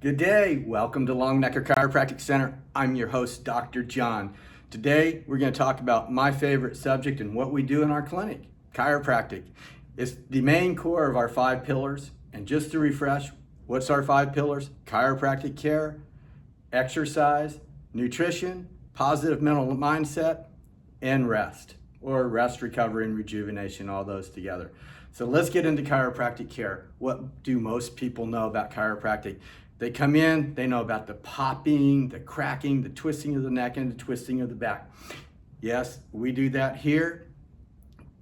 Good day. Welcome to Long Necker Chiropractic Center. I'm your host, Dr. John. Today, we're going to talk about my favorite subject and what we do in our clinic, chiropractic. It's the main core of our 5 pillars. And just to refresh, what's our 5 pillars? Chiropractic care, exercise, nutrition, positive mental mindset, and rest, or rest, recovery, and rejuvenation, all those together. So let's get into chiropractic care. What do most people know about chiropractic? They come in, they know about the popping, the cracking, the twisting of the neck, and the twisting of the back. Yes, we do that here,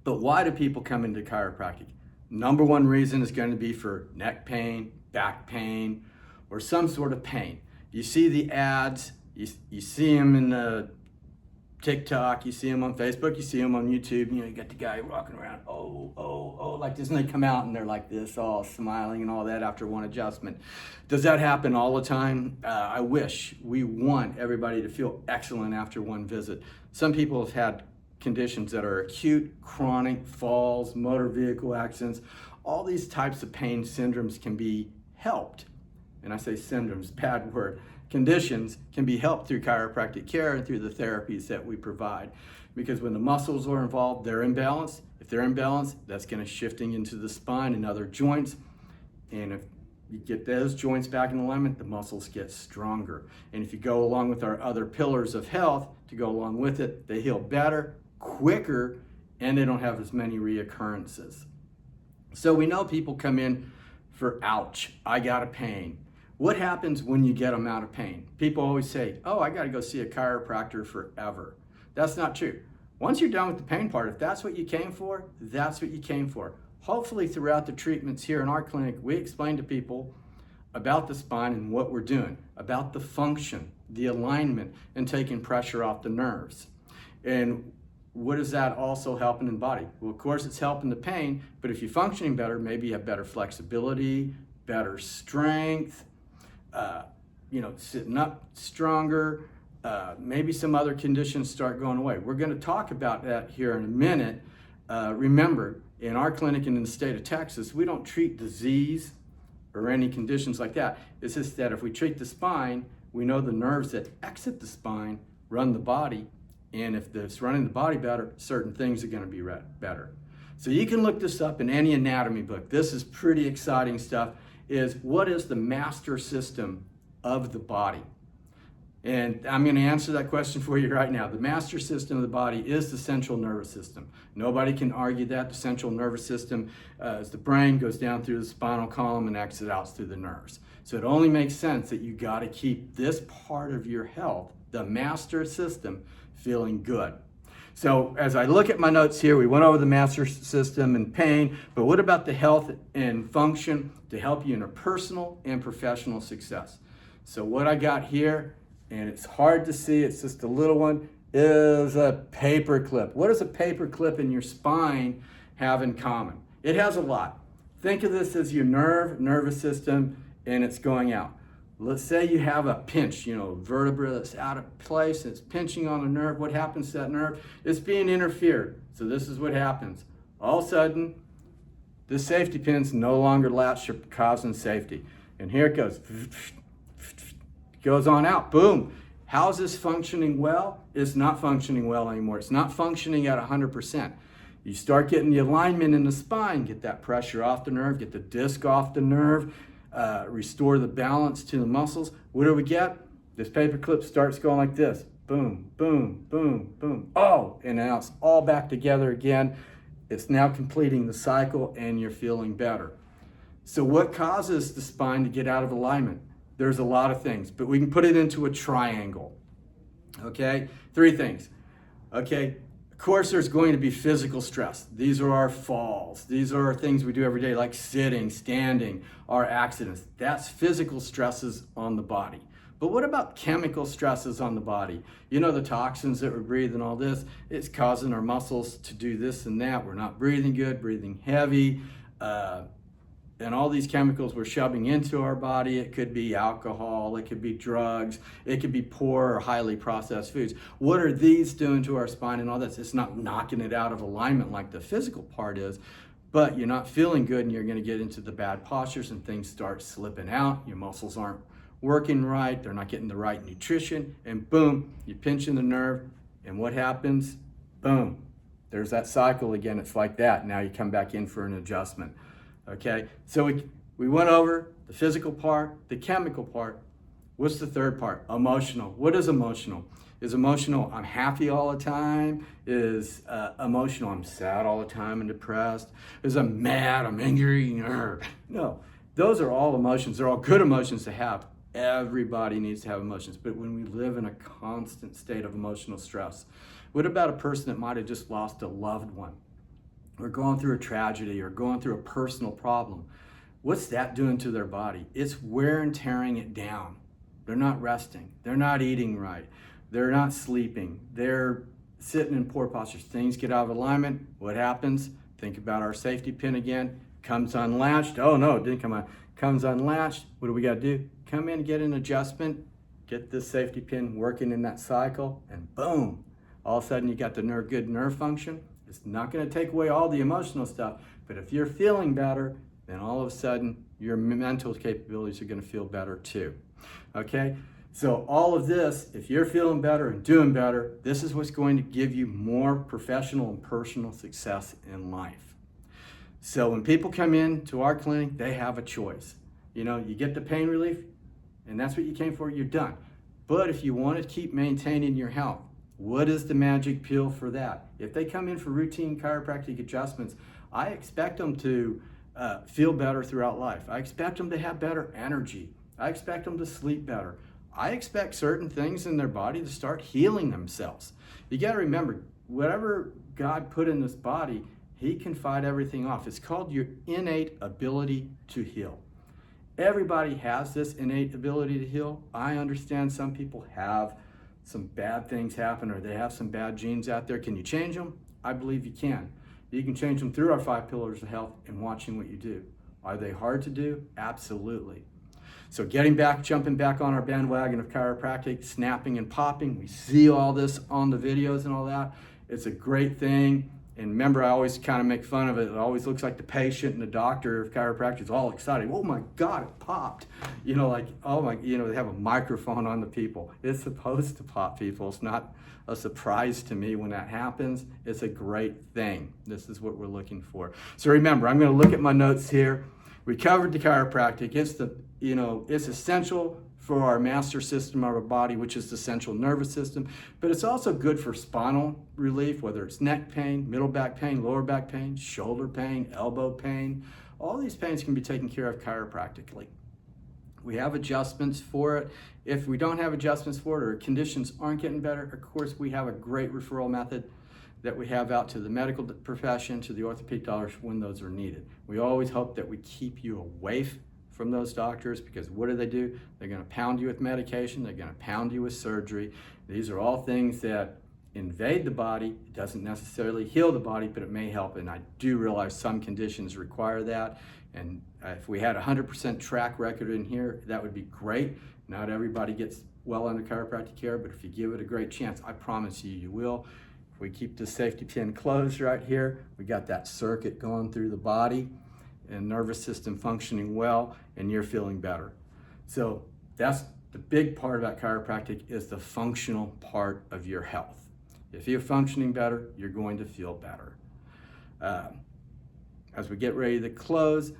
but why do people come into chiropractic? Number one reason is going to be for neck pain, back pain, or some sort of pain. You see the ads, you see them in the TikTok, you see them on Facebook, you see them on YouTube, you got the guy walking around, like this, and they come out and they're like this, all smiling and all that after one adjustment. Does that happen all the time? I wish. We want everybody to feel excellent after one visit. Some people have had conditions that are acute, chronic, falls, motor vehicle accidents. All these types of pain syndromes can be helped. And I say syndromes, bad word. Conditions can be helped through chiropractic care and through the therapies that we provide. Because when the muscles are involved, they're imbalanced. If they're imbalanced, that's going to shifting into the spine and other joints. And if you get those joints back in alignment, the muscles get stronger. And if you go along with our other pillars of health to go along with it, they heal better, quicker, and they don't have as many reoccurrences. So we know people come in for, ouch, I got a pain. What happens when you get them out of pain? People always say, oh, I got to go see a chiropractor forever. That's not true. Once you're done with the pain part, if that's what you came for, that's what you came for. Hopefully throughout the treatments here in our clinic, we explain to people about the spine and what we're doing, about the function, the alignment, and taking pressure off the nerves. And what is that also helping in the body? Well, of course, it's helping the pain, but if you're functioning better, maybe you have better flexibility, better strength, sitting up stronger, maybe some other conditions start going away. We're going to talk about that here in a minute. Remember, in our clinic and in the state of Texas, we don't treat disease or any conditions like that. It's just that if we treat the spine, we know the nerves that exit the spine run the body, and if it's running the body better, certain things are going to be better. So you can look this up in any anatomy book. This is pretty exciting stuff. Is what is the master system of the body? And I'm going to answer that question for you right now. The master system of the body is the central nervous system. Nobody can argue that. The central nervous system is the brain, goes down through the spinal column and exits out through the nerves. So it only makes sense that you got to keep this part of your health, the master system, feeling good. So as I look at my notes here, we went over the master system and pain, but what about the health and function to help you in a personal and professional success? So what I got here, and it's hard to see, it's just a little one, is a paper clip. What does a paper clip in your spine have in common? It has a lot. Think of this as your nervous system, and it's going out. Let's say you have a pinch, vertebra that's out of place, and it's pinching on a nerve. What happens to that nerve? It's being interfered. So this is what happens. All of a sudden, the safety pin's no longer latched, causing safety. And here it goes. Goes on out. Boom. How's this functioning well? It's not functioning well anymore. It's not functioning at 100%. You start getting the alignment in the spine, get that pressure off the nerve, get the disc off the nerve, restore the balance to the muscles. What do we get? This paper clip starts going like this. Boom, boom, boom, boom. Oh, and now it's all back together again. It's now completing the cycle and you're feeling better. So what causes the spine to get out of alignment? There's a lot of things, but we can put it into a triangle. Okay, 3 things. Okay, of course there's going to be physical stress. These are our falls. These are our things we do every day, like sitting, standing, our accidents. That's physical stresses on the body. But what about chemical stresses on the body? The toxins that we breathe and all this, it's causing our muscles to do this and that. We're not breathing good, breathing heavy. And all these chemicals we're shoving into our body. It could be alcohol, it could be drugs, it could be poor or highly processed foods. What are these doing to our spine and all this? It's not knocking it out of alignment like the physical part is, but you're not feeling good and you're going to get into the bad postures and things start slipping out. Your muscles aren't working right, they're not getting the right nutrition, and boom, you pinch in the nerve, and what happens? Boom, there's that cycle again. It's like that. Now you come back in for an adjustment. Okay, so we went over the physical part, the chemical part. What's the third part? Emotional. What is emotional? Is emotional I'm happy all the time? Is emotional I'm sad all the time and depressed? Is I'm mad, I'm angry? No, those are all emotions. They're all good emotions to have. Everybody needs to have emotions, but when we live in a constant state of emotional stress, what about a person that might have just lost a loved one, or going through a tragedy, or going through a personal problem? What's that doing to their body? It's wear and tearing it down. They're not resting. They're not eating right. They're not sleeping. They're sitting in poor postures. Things get out of alignment. What happens? Think about our safety pin again. Comes unlatched. Oh no, it didn't come on. Comes unlatched. What do we got to do? Come in, get an adjustment, get this safety pin working in that cycle, and boom, all of a sudden you got the good nerve function. It's not going to take away all the emotional stuff, but if you're feeling better, then all of a sudden your mental capabilities are going to feel better too. Okay, so all of this, if you're feeling better and doing better, this is what's going to give you more professional and personal success in life. So when people come in to our clinic, they have a choice. You know, you get the pain relief, and that's what you came for, you're done. But if you want to keep maintaining your health, what is the magic pill for that? If they come in for routine chiropractic adjustments, I expect them to feel better throughout life. I expect them to have better energy. I expect them to sleep better. I expect certain things in their body to start healing themselves. You got to remember, whatever God put in this body, He can fight everything off. It's called your innate ability to heal. Everybody has this innate ability to heal. I understand some people have some bad things happen, or they have some bad genes out there. Can you change them? I believe you can. You can change them through our 5 pillars of health and watching what you do. Are they hard to do? Absolutely. So jumping back on our bandwagon of chiropractic, snapping and popping. We see all this on the videos and all that. It's a great thing. And remember, I always kind of make fun of it. It always looks like the patient and the doctor of chiropractic is all excited. Oh my God, it popped. You know, like, oh my, you know, they have a microphone on the people. It's supposed to pop, people. It's not a surprise to me when that happens. It's a great thing. This is what we're looking for. So remember, I'm going to look at my notes here. We covered the chiropractic. It's essential for our master system of our body, which is the central nervous system, but it's also good for spinal relief, whether it's neck pain, middle back pain, lower back pain, shoulder pain, elbow pain. All these pains can be taken care of chiropractically. We have adjustments for it. If we don't have adjustments for it, or conditions aren't getting better, of course, we have a great referral method that we have out to the medical profession, to the orthopedic doctors when those are needed. We always hope that we keep you away from those doctors, because what do? They're going to pound you with medication. They're going to pound you with surgery. These are all things that invade the body. It doesn't necessarily heal the body, but it may help. And I do realize some conditions require that. And if we had 100% track record in here, that would be great. Not everybody gets well under chiropractic care, but if you give it a great chance, I promise you, you will. If we keep the safety pin closed right here, we got that circuit going through the body and nervous system functioning well, and you're feeling better. So that's the big part about chiropractic, is the functional part of your health. If you're functioning better, you're going to feel better. As we get ready to close,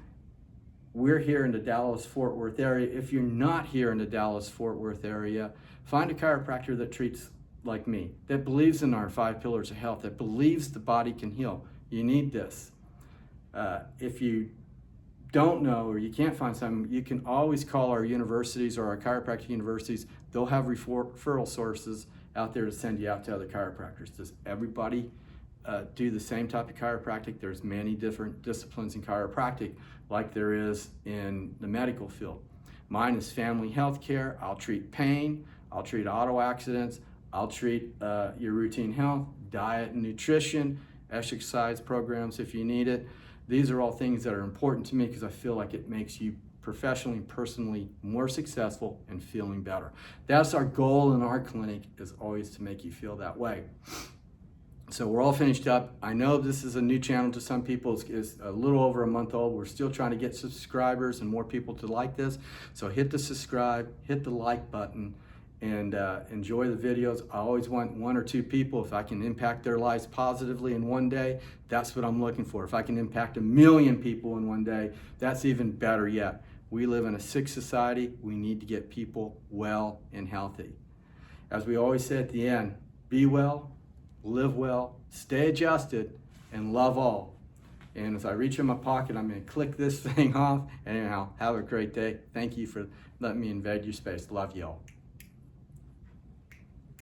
we're here in the Dallas-Fort Worth area. If you're not here in the Dallas-Fort Worth area, find a chiropractor that treats like me, that believes in our 5 pillars of health, that believes the body can heal. You need this. If you don't know, or you can't find something, you can always call our universities or our chiropractic universities. They'll have referral sources out there to send you out to other chiropractors. Does everybody do the same type of chiropractic? There's many different disciplines in chiropractic, like there is in the medical field. Mine is family health care. I'll treat pain. I'll treat auto accidents. I'll treat your routine health, diet and nutrition, exercise programs if you need it. These are all things that are important to me because I feel like it makes you professionally and personally more successful and feeling better. That's our goal in our clinic, is always to make you feel that way. So we're all finished up. I know this is a new channel to some people. It's a little over a month old. We're still trying to get subscribers and more people to like this. So hit the subscribe, hit the like button, and enjoy the videos. I always want 1 or 2 people. If I can impact their lives positively in one day, that's what I'm looking for. If I can impact 1 million people in one day, that's even better yet. We live in a sick society. We need to get people well and healthy. As we always say at the end, be well, live well, stay adjusted, and love all. And as I reach in my pocket, I'm going to click this thing off. Anyhow, have a great day. Thank you for letting me invade your space. Love you all.